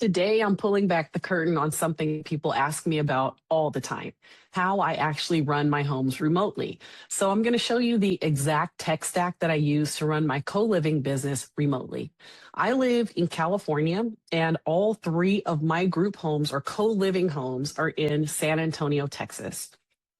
Today, I'm pulling back the curtain on something people ask me about all the time, how I actually run my homes remotely. So I'm going to show you the exact tech stack that I use to run my co-living business remotely. I live in California, and all three of my group homes or co-living homes are in San Antonio, Texas.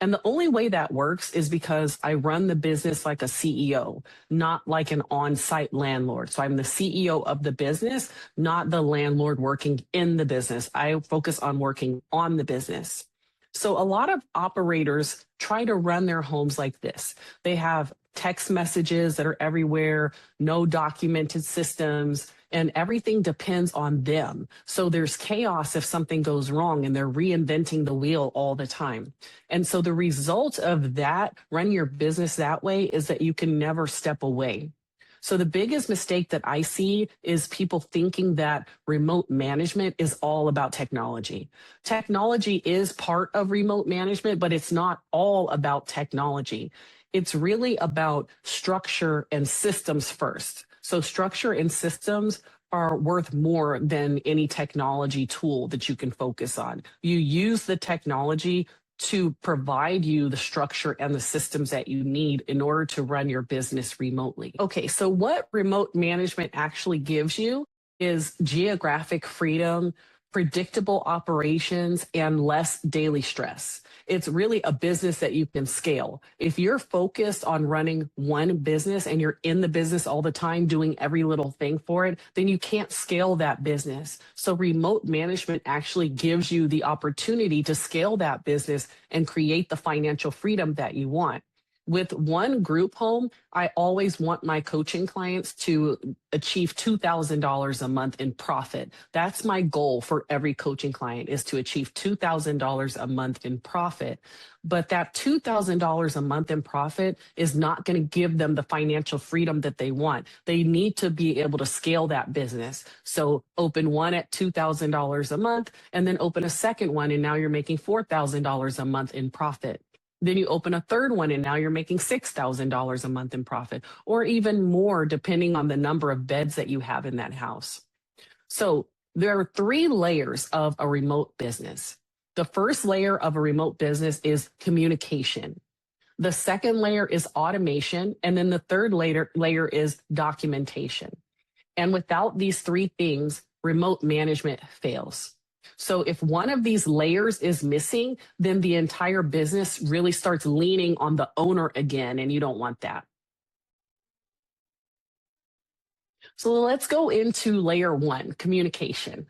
And the only way that works is because I run the business like a CEO, not like an on-site landlord. So I'm the CEO of the business, not the landlord working in the business. I focus on working on the business. So a lot of operators try to run their homes like this. They have text messages that are everywhere, no documented systems, and everything depends on them. So there's chaos if something goes wrong, and they're reinventing the wheel all the time. And so the result of that, running your business that way, is that you can never step away. So the biggest mistake that I see is people thinking that remote management is all about technology. Technology is part of remote management, but it's not all about technology. It's really about structure and systems first. So structure and systems are worth more than any technology tool that you can focus on. You use the technology to provide you the structure and the systems that you need in order to run your business remotely. Okay, so what remote management actually gives you is geographic freedom, predictable operations, and less daily stress. It's really a business that you can scale. If you're focused on running one business and you're in the business all the time doing every little thing for it, then you can't scale that business. So remote management actually gives you the opportunity to scale that business and create the financial freedom that you want. With one group home, I always want my coaching clients to achieve $2,000 a month in profit. That's my goal for every coaching client, is to achieve $2,000 a month in profit. But that $2,000 a month in profit is not going to give them the financial freedom that they want. They need to be able to scale that business. So open one at $2,000 a month, and then open a second one, and now you're making $4,000 a month in profit. Then you open a third one, and now you're making $6,000 a month in profit, or even more, depending on the number of beds that you have in that house. So there are three layers of a remote business. The first layer of a remote business is communication. The second layer is automation. And then the third layer is documentation. And without these three things, remote management fails. So if one of these layers is missing, then the entire business really starts leaning on the owner again, and you don't want that. So let's go into layer one, communication.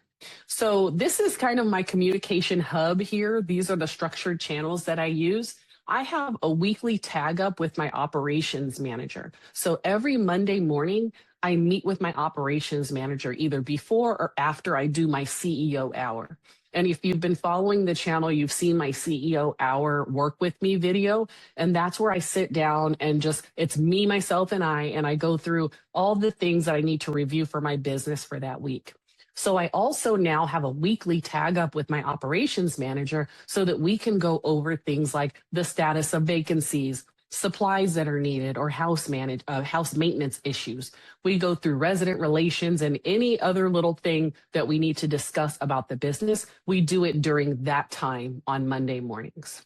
So this is kind of my communication hub here. These are the structured channels that I use. I have a weekly tag up with my operations manager. So every Monday morning, I meet with my operations manager either before or after I do my CEO hour. And if you've been following the channel, you've seen my CEO hour work with me video. And that's where I sit down and it's me, myself, and I go through all the things that I need to review for my business for that week. So I also now have a weekly tag up with my operations manager so that we can go over things like the status of vacancies, supplies that are needed, or house maintenance issues. We go through resident relations and any other little thing that we need to discuss about the business. We do it during that time on Monday mornings.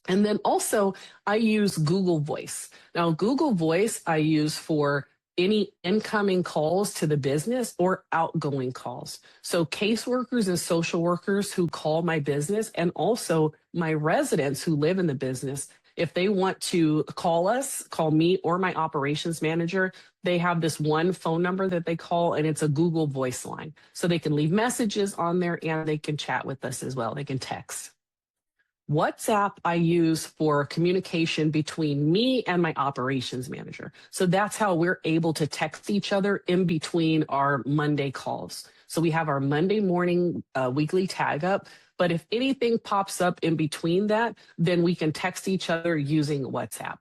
And then also I use Google Voice. Now, Google Voice I use for any incoming calls to the business or outgoing calls. So caseworkers and social workers who call my business, and also my residents who live in the business, if they want to call us, call me or my operations manager, they have this one phone number that they call, and it's a Google Voice line. So they can leave messages on there and they can chat with us as well. They can text. WhatsApp I use for communication between me and my operations manager. So that's how we're able to text each other in between our Monday calls. So we have our Monday morning weekly tag up, but if anything pops up in between that, then we can text each other using WhatsApp.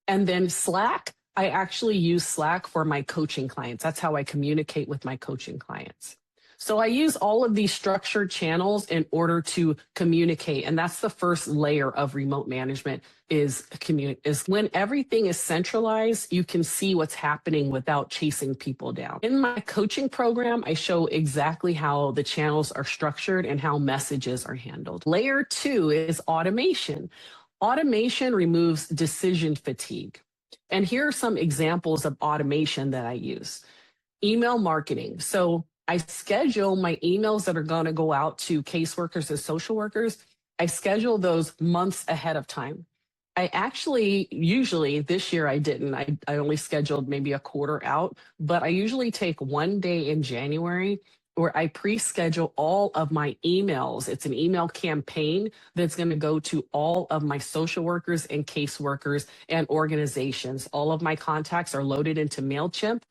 And then Slack, I actually use Slack for my coaching clients. That's how I communicate with my coaching clients. So I use all of these structured channels in order to communicate. And that's the first layer of remote management is when everything is centralized, you can see what's happening without chasing people down. In my coaching program, I show exactly how the channels are structured and how messages are handled. Layer 2 is automation. Automation removes decision fatigue. And here are some examples of automation that I use. Email marketing. So I schedule my emails that are going to go out to caseworkers and social workers. I schedule those months ahead of time. I actually, usually this year I didn't. I only scheduled maybe a quarter out, but I usually take one day in January where I pre-schedule all of my emails. It's an email campaign that's going to go to all of my social workers and caseworkers and organizations. All of my contacts are loaded into MailChimp,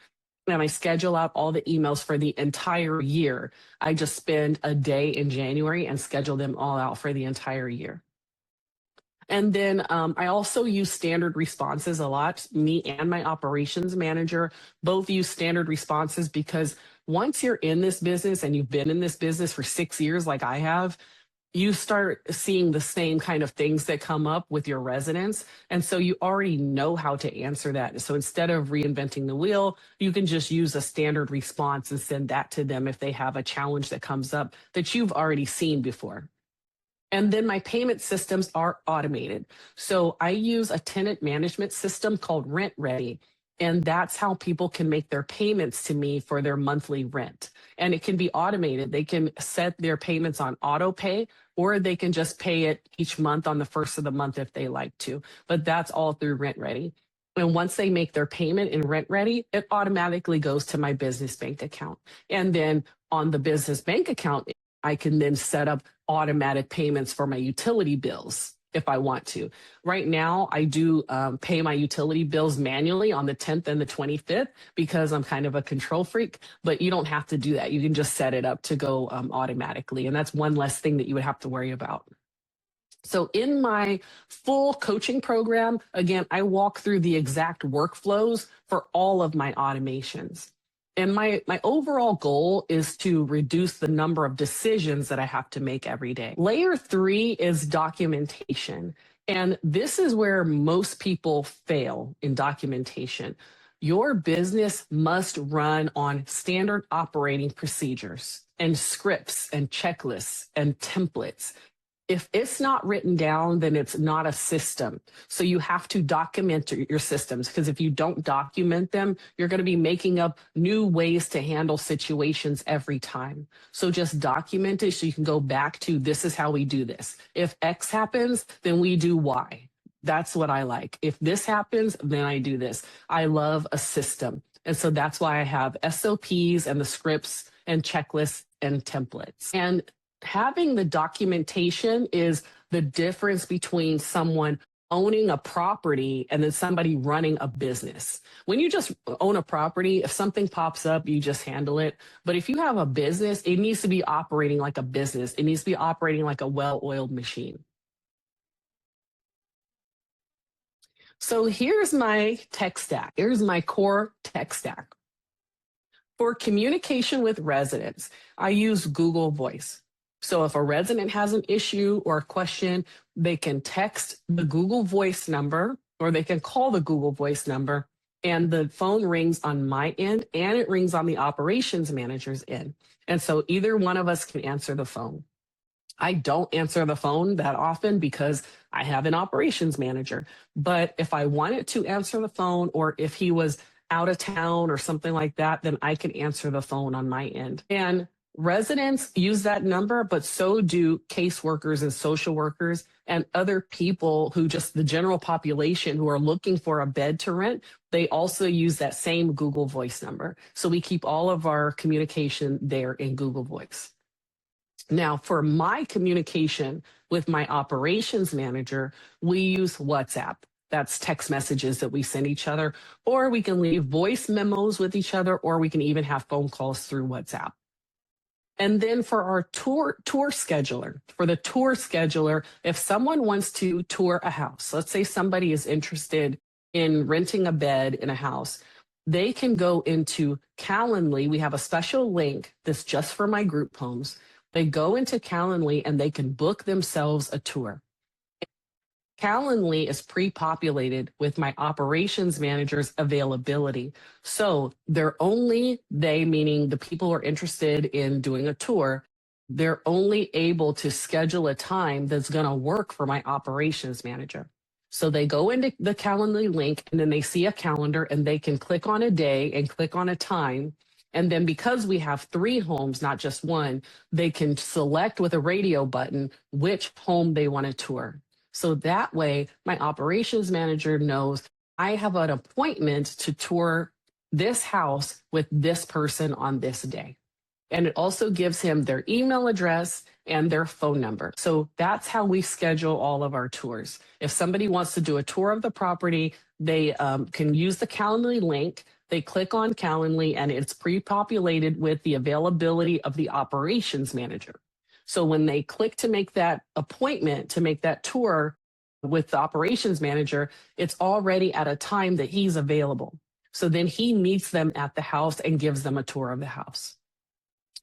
and I schedule out all the emails for the entire year. I just spend a day in January and schedule them all out for the entire year. And then I also use standard responses a lot. Me and my operations manager both use standard responses because once you're in this business and you've been in this business for 6 years like I have, you start seeing the same kind of things that come up with your residents. And so you already know how to answer that. So instead of reinventing the wheel, you can just use a standard response and send that to them if they have a challenge that comes up that you've already seen before. And then my payment systems are automated. So I use a tenant management system called Rent Ready. And that's how people can make their payments to me for their monthly rent. And it can be automated. They can set their payments on auto pay, or they can just pay it each month on the first of the month if they like to. But that's all through Rent Ready. And once they make their payment in Rent Ready, it automatically goes to my business bank account. And then on the business bank account, I can then set up automatic payments for my utility bills if I want to. Right now, I do pay my utility bills manually on the 10th and the 25th because I'm kind of a control freak, but you don't have to do that. You can just set it up to go automatically. And that's one less thing that you would have to worry about. So in my full coaching program, again, I walk through the exact workflows for all of my automations. And my overall goal is to reduce the number of decisions that I have to make every day. Layer 3 is documentation. And this is where most people fail in documentation. Your business must run on standard operating procedures and scripts and checklists and templates. If it's not written down, then it's not a system. So you have to document your systems, because if you don't document them, you're going to be making up new ways to handle situations every time. So just document it so you can go back to, this is how we do this. If X happens, then we do Y. That's what I like. If this happens, then I do this. I love a system. And so that's why I have SOPs and the scripts and checklists and templates. And having the documentation is the difference between someone owning a property and then somebody running a business. When you just own a property, if something pops up, you just handle it. But if you have a business, it needs to be operating like a business. It needs to be operating like a well-oiled machine. So here's my tech stack. Here's my core tech stack. For communication with residents, I use Google Voice. So if a resident has an issue or a question, they can text the Google Voice number, or they can call the Google Voice number, and the phone rings on my end and it rings on the operations manager's end. And so either one of us can answer the phone. I don't answer the phone that often because I have an operations manager. But if I wanted to answer the phone, or if he was out of town or something like that, then I can answer the phone on my end. And residents use that number, but so do caseworkers and social workers and other people who, just the general population who are looking for a bed to rent. They also use that same Google Voice number. So we keep all of our communication there in Google Voice. Now, for my communication with my operations manager, we use WhatsApp. That's text messages that we send each other, or we can leave voice memos with each other, or we can even have phone calls through WhatsApp. And then for our tour scheduler, for the tour scheduler, if someone wants to tour a house, let's say somebody is interested in renting a bed in a house, they can go into Calendly. We have a special link that's just for my group homes. They go into Calendly and they can book themselves a tour. Calendly is pre-populated with my operations manager's availability. So they, meaning the people who are interested in doing a tour, they're only able to schedule a time that's going to work for my operations manager. So they go into the Calendly link and then they see a calendar and they can click on a day and click on a time. And then because we have 3 homes, not just one, they can select with a radio button which home they want to tour. So that way, my operations manager knows I have an appointment to tour this house with this person on this day. And it also gives him their email address and their phone number. So that's how we schedule all of our tours. If somebody wants to do a tour of the property, they can use the Calendly link. They click on Calendly and it's pre-populated with the availability of the operations manager. So when they click to make that appointment, to make that tour with the operations manager, it's already at a time that he's available. So then he meets them at the house and gives them a tour of the house.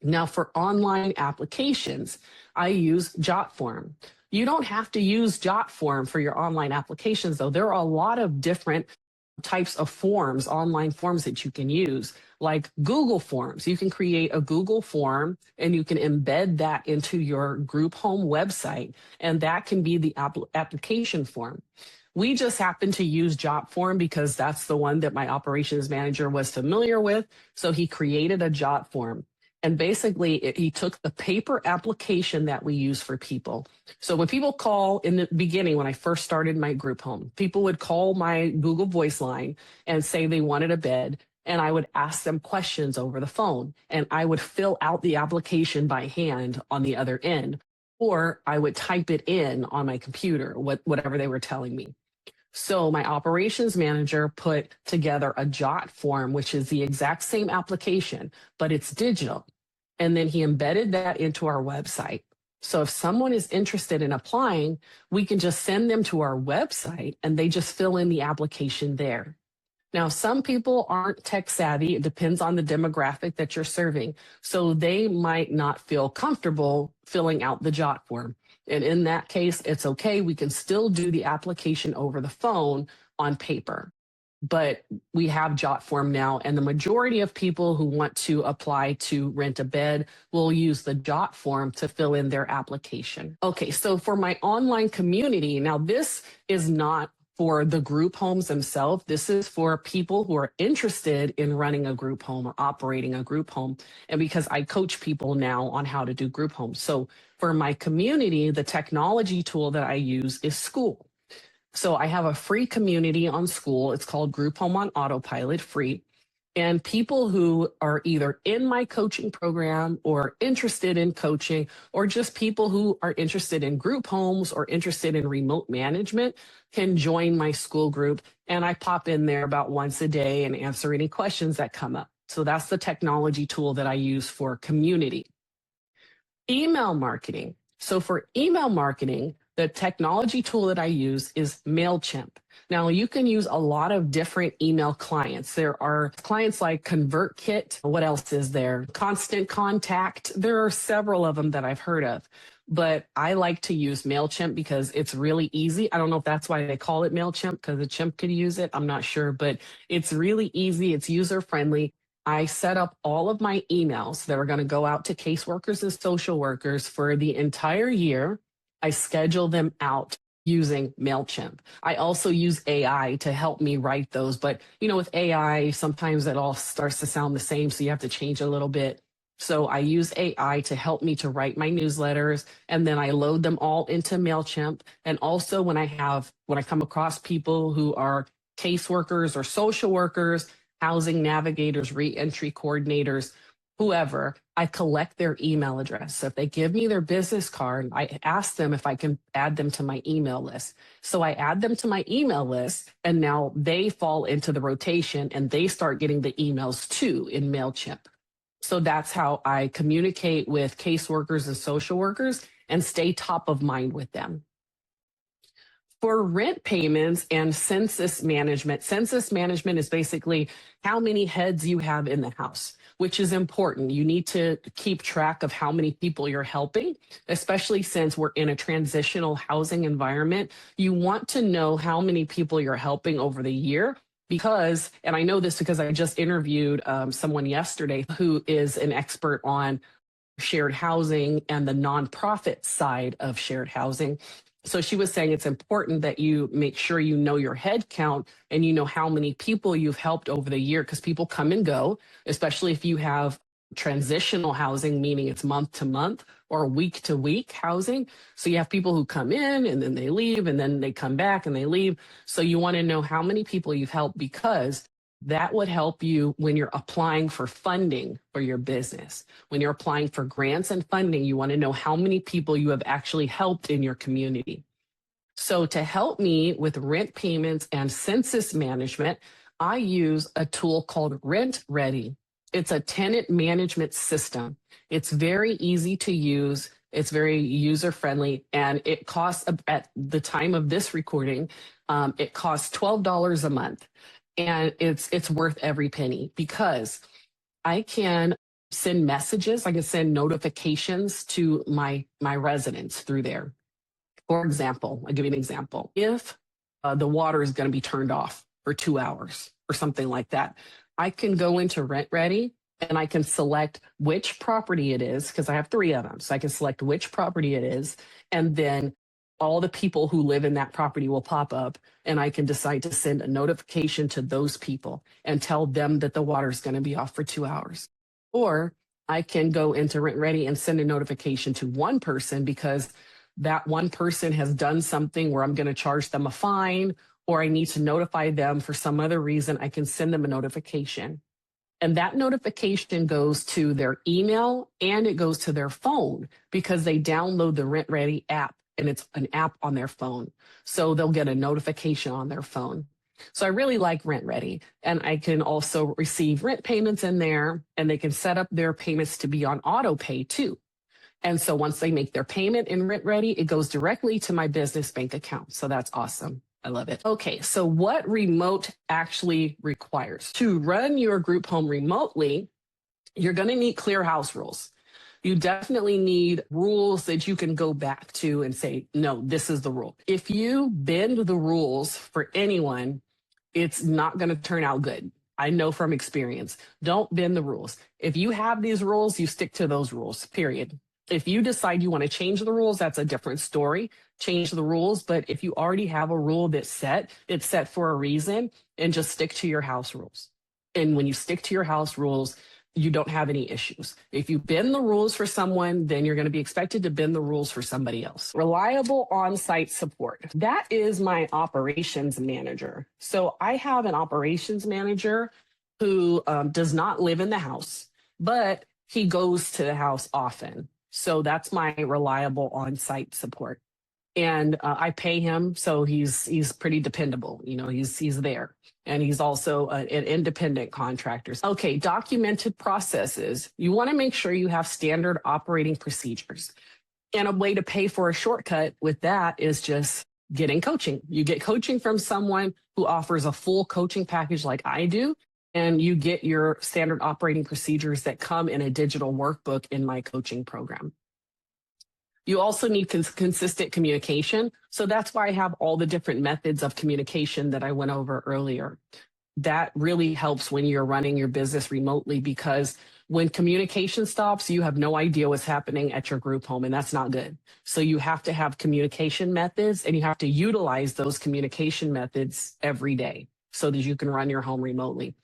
Now for online applications, I use JotForm. You don't have to use JotForm for your online applications, though. There are a lot of different types of forms, online forms that you can use, like Google Forms. You can create a Google form and you can embed that into your group home website, and that can be the application form. We just happen to use JotForm because that's the one that my operations manager was familiar with, so he created a JotForm. And basically, he took the paper application that we use for people. So when people call in the beginning, when I first started my group home, people would call my Google Voice line and say they wanted a bed. And I would ask them questions over the phone. And I would fill out the application by hand on the other end. Or I would type it in on my computer, whatever they were telling me. So my operations manager put together a JotForm, which is the exact same application, but it's digital. And then he embedded that into our website. So if someone is interested in applying, we can just send them to our website and they just fill in the application there. Now, some people aren't tech savvy. It depends on the demographic that you're serving. So they might not feel comfortable filling out the JotForm. And in that case, it's okay. We can still do the application over the phone on paper. But we have JotForm now, and the majority of people who want to apply to rent a bed will use the JotForm to fill in their application. Okay, so for my online community, now this is not for the group homes themselves. This is for people who are interested in running a group home or operating a group home. And because I coach people now on how to do group homes. So for my community, the technology tool that I use is School. So I have a free community on School. It's called Group Home on Autopilot, free. And people who are either in my coaching program or interested in coaching, or just people who are interested in group homes or interested in remote management can join my School group. And I pop in there about once a day and answer any questions that come up. So that's the technology tool that I use for community. Email marketing. So for email marketing, the technology tool that I use is MailChimp. Now, you can use a lot of different email clients. There are clients like ConvertKit. What else is there? Constant Contact. There are several of them that I've heard of. But I like to use MailChimp because it's really easy. I don't know if that's why they call it MailChimp, because a chimp could use it. I'm not sure, but it's really easy. It's user-friendly. I set up all of my emails that are going to go out to caseworkers and social workers for the entire year. I schedule them out using MailChimp. I also use AI to help me write those. But, you know, with AI, sometimes it all starts to sound the same, so you have to change a little bit. So I use AI to help me to write my newsletters, and then I load them all into MailChimp. And also when I come across people who are caseworkers or social workers, housing navigators, reentry coordinators, whoever, I collect their email address. So if they give me their business card, I ask them if I can add them to my email list. So I add them to my email list, and now they fall into the rotation and they start getting the emails too in MailChimp. So that's how I communicate with caseworkers and social workers and stay top of mind with them. For rent payments and census management is basically how many heads you have in the house, which is important. You need to keep track of how many people you're helping, especially since we're in a transitional housing environment. You want to know how many people you're helping over the year because, and I know this because I just interviewed someone yesterday who is an expert on shared housing and the nonprofit side of shared housing. So she was saying it's important that you make sure you know your head count and you know how many people you've helped over the year because people come and go, especially if you have transitional housing, meaning it's month to month or week to week housing. So you have people who come in and then they leave and then they come back and they leave. So you want to know how many people you've helped because that would help you when you're applying for funding for your business. When you're applying for grants and funding, you want to know how many people you have actually helped in your community. So to help me with rent payments and census management, I use a tool called Rent Ready. It's a tenant management system. It's very easy to use. It's very user-friendly, and it costs, at the time of this recording, it costs $12 a month. And it's worth every penny because I can send messages, I can send notifications to my residents through there. For example, I'll give you an example. If the water is going to be turned off for 2 hours or something like that, I can go into Rent Ready and I can select which property it is because I have 3 of them. So I can select which property it is, and then all the people who live in that property will pop up, and I can decide to send a notification to those people and tell them that the water is going to be off for 2 hours. Or I can go into Rent Ready and send a notification to one person because that one person has done something where I'm going to charge them a fine or I need to notify them for some other reason. I can send them a notification. And that notification goes to their email and it goes to their phone because they download the Rent Ready app. And it's an app on their phone. So they'll get a notification on their phone. So I really like Rent Ready. And I can also receive rent payments in there, and they can set up their payments to be on auto pay too. And so once they make their payment in Rent Ready, it goes directly to my business bank account. So that's awesome. I love it. Okay, so what remote actually requires? To run your group home remotely, you're going to need clear house rules. You definitely need rules that you can go back to and say, no, this is the rule. If you bend the rules for anyone, it's not going to turn out good. I know from experience. Don't bend the rules. If you have these rules, you stick to those rules, period. If you decide you want to change the rules, that's a different story. Change the rules. But if you already have a rule that's set, it's set for a reason, and just stick to your house rules. And when you stick to your house rules, you don't have any issues. If you bend the rules for someone, then you're going to be expected to bend the rules for somebody else. Reliable on-site support. That is my operations manager. So I have an operations manager who does not live in the house, but he goes to the house often. So that's my reliable on-site support. And I pay him, so he's pretty dependable. You know, he's there. And he's also an independent contractor. Okay, documented processes. You want to make sure you have standard operating procedures. And a way to pay for a shortcut with that is just getting coaching. You get coaching from someone who offers a full coaching package like I do, and you get your standard operating procedures that come in a digital workbook in my coaching program. You also need consistent communication. So that's why I have all the different methods of communication that I went over earlier. That really helps when you're running your business remotely, because when communication stops, you have no idea what's happening at your group home, and that's not good. So you have to have communication methods, and you have to utilize those communication methods every day so that you can run your home remotely.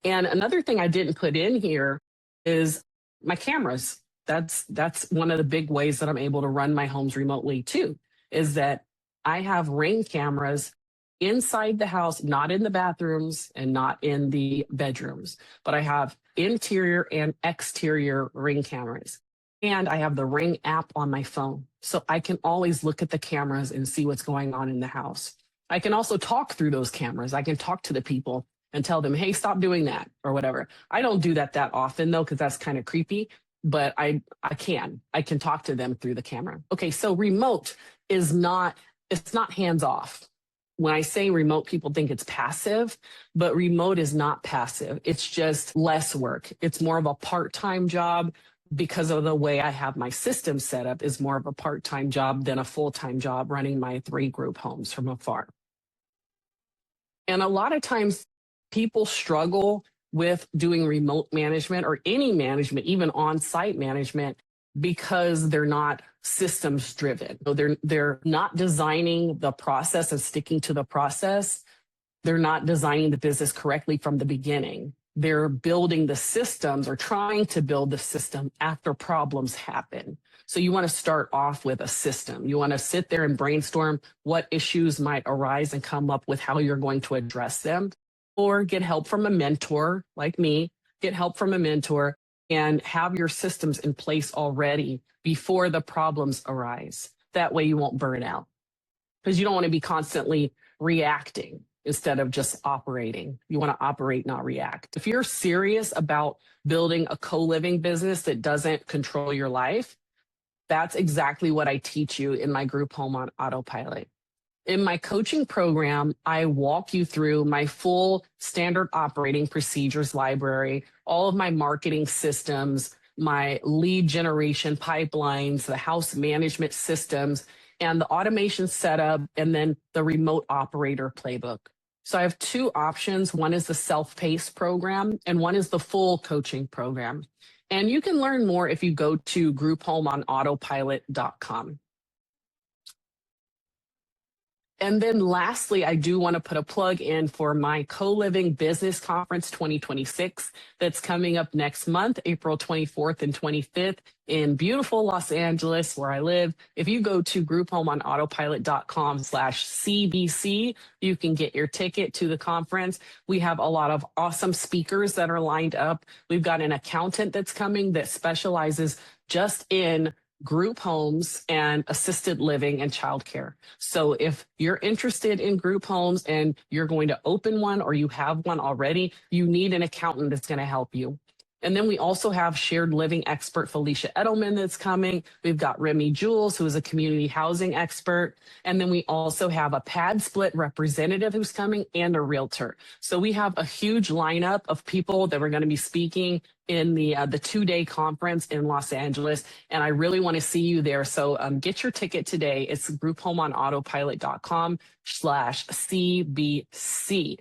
And another thing I didn't put in here is my cameras. That's one of the big ways that I'm able to run my homes remotely too, is that I have Ring cameras inside the house, not in the bathrooms and not in the bedrooms, but I have interior and exterior Ring cameras. And I have the Ring app on my phone. So I can always look at the cameras and see what's going on in the house. I can also talk through those cameras. I can talk to the people and tell them, hey, stop doing that or whatever. I don't do that often though, because that's kind of creepy. But I can talk to them through the camera. Okay, so remote is not, it's not hands off. When I say remote, people think it's passive, but remote is not passive. It's just less work. It's more of a part-time job because of the way I have my system set up is more of a part-time job than a full-time job running my 3 group homes from afar. And a lot of times people struggle with doing remote management or any management, even on-site management, because they're not systems driven. So they're not designing the process and sticking to the process. They're not designing the business correctly from the beginning. They're building the systems or trying to build the system after problems happen. So you want to start off with a system. You want to sit there and brainstorm what issues might arise and come up with how you're going to address them, or get help from a mentor like me, get help from a mentor and have your systems in place already before the problems arise. That way you won't burn out because you don't want to be constantly reacting instead of just operating. You want to operate, not react. If you're serious about building a co-living business that doesn't control your life, that's exactly what I teach you in my group home on autopilot. In my coaching program, I walk you through my full standard operating procedures library, all of my marketing systems, my lead generation pipelines, the house management systems, and the automation setup, and then the remote operator playbook. So I have 2 options. One is the self-paced program, and one is the full coaching program. And you can learn more if you go to grouphomeonautopilot.com. And then lastly, I do want to put a plug in for my Co-Living Business Conference 2026 that's coming up next month, April 24th and 25th in beautiful Los Angeles, where I live. If you go to grouphomeonautopilot.com/CBC, you can get your ticket to the conference. We have a lot of awesome speakers that are lined up. We've got an accountant that's coming that specializes just in group homes and assisted living and childcare. So if you're interested in group homes and you're going to open one or you have one already, you need an accountant that's going to help you. And then we also have shared living expert Felicia Edelman that's coming. We've got Remy Jules, who is a community housing expert. And then we also have a pad split representative who's coming and a realtor. So we have a huge lineup of people that we're going to be speaking in the 2-day conference in Los Angeles. And I really want to see you there. So get your ticket today. It's grouphomeonautopilot.com/CBC.